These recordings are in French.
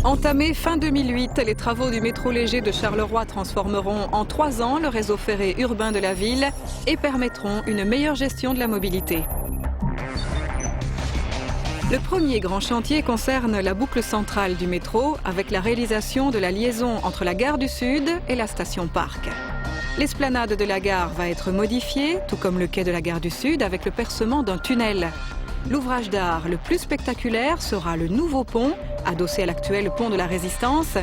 Entamés fin 2008, les travaux du métro léger de Charleroi transformeront en 3 ans le réseau ferré urbain de la ville et permettront une meilleure gestion de la mobilité. Le premier grand chantier concerne la boucle centrale du métro avec la réalisation de la liaison entre la gare du Sud et la station Parc. L'esplanade de la gare va être modifiée, tout comme le quai de la gare du Sud avec le percement d'un tunnel. L'ouvrage d'art le plus spectaculaire sera le nouveau pont, adossé à l'actuel pont de la Résistance.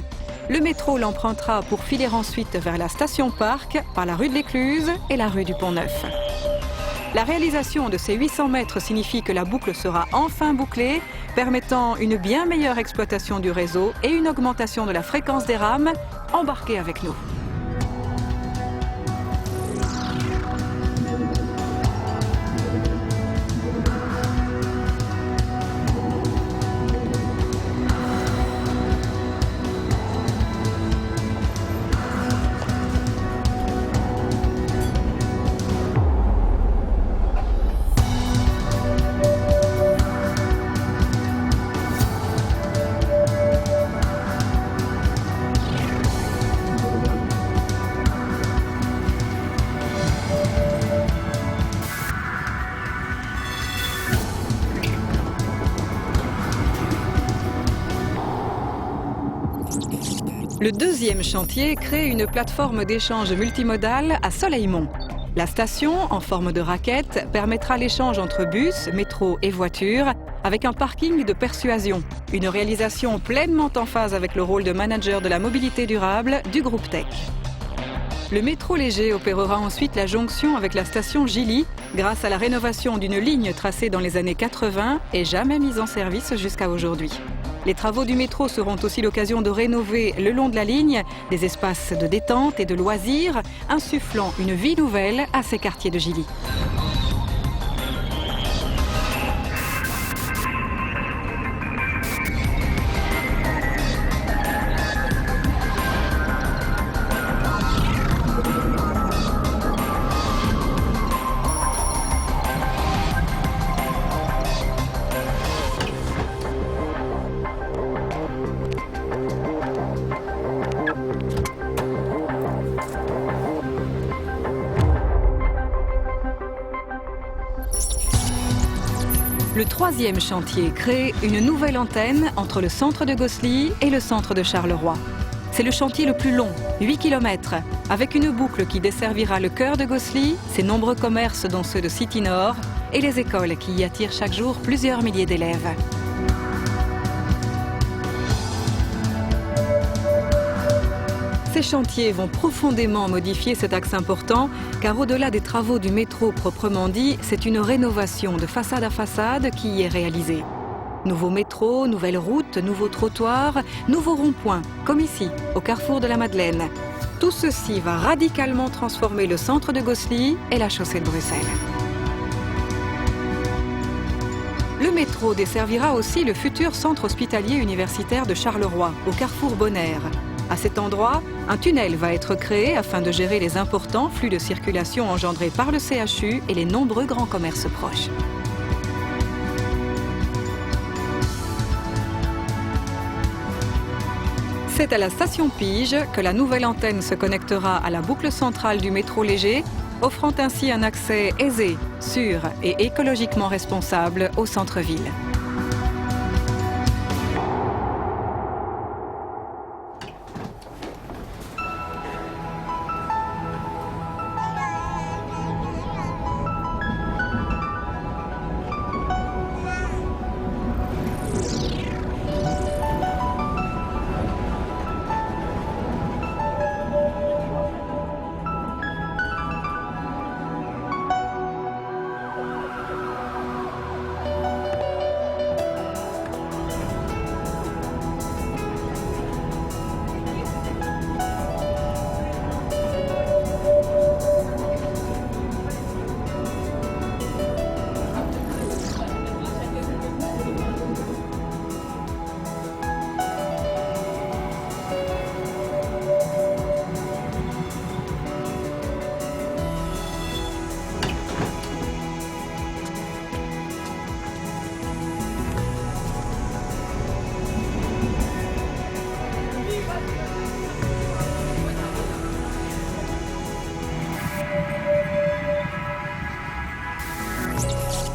Le métro l'empruntera pour filer ensuite vers la station Parc par la rue de l'Écluse et la rue du Pont-Neuf. La réalisation de ces 800 mètres signifie que la boucle sera enfin bouclée, permettant une bien meilleure exploitation du réseau et une augmentation de la fréquence des rames. Embarquez avec nous. Le deuxième chantier crée une plateforme d'échange multimodale à Soleilmont. La station, en forme de raquette, permettra l'échange entre bus, métro et voitures, avec un parking de persuasion. Une réalisation pleinement en phase avec le rôle de manager de la mobilité durable du groupe Tech. Le métro léger opérera ensuite la jonction avec la station Gilly, grâce à la rénovation d'une ligne tracée dans les années 80 et jamais mise en service jusqu'à aujourd'hui. Les travaux du métro seront aussi l'occasion de rénover le long de la ligne des espaces de détente et de loisirs, insufflant une vie nouvelle à ces quartiers de Gilly. Le troisième chantier crée une nouvelle antenne entre le centre de Gosselies et le centre de Charleroi. C'est le chantier le plus long, 8 km, avec une boucle qui desservira le cœur de Gosselies, ses nombreux commerces dont ceux de City Nord et les écoles qui y attirent chaque jour plusieurs milliers d'élèves. Ces chantiers vont profondément modifier cet axe important, car au-delà des travaux du métro proprement dit, c'est une rénovation de façade à façade qui y est réalisée. Nouveau métro, nouvelles routes, nouveaux trottoirs, nouveaux ronds-points, comme ici, au carrefour de la Madeleine. Tout ceci va radicalement transformer le centre de Gosselies et la chaussée de Bruxelles. Le métro desservira aussi le futur centre hospitalier universitaire de Charleroi, au carrefour Bonnaire. À cet endroit, un tunnel va être créé afin de gérer les importants flux de circulation engendrés par le CHU et les nombreux grands commerces proches. C'est à la station Pige que la nouvelle antenne se connectera à la boucle centrale du métro léger, offrant ainsi un accès aisé, sûr et écologiquement responsable au centre-ville.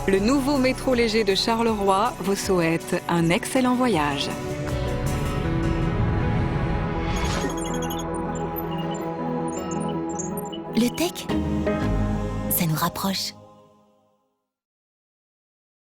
Le nouveau métro léger de Charleroi vous souhaite un excellent voyage. Le tech, ça nous rapproche.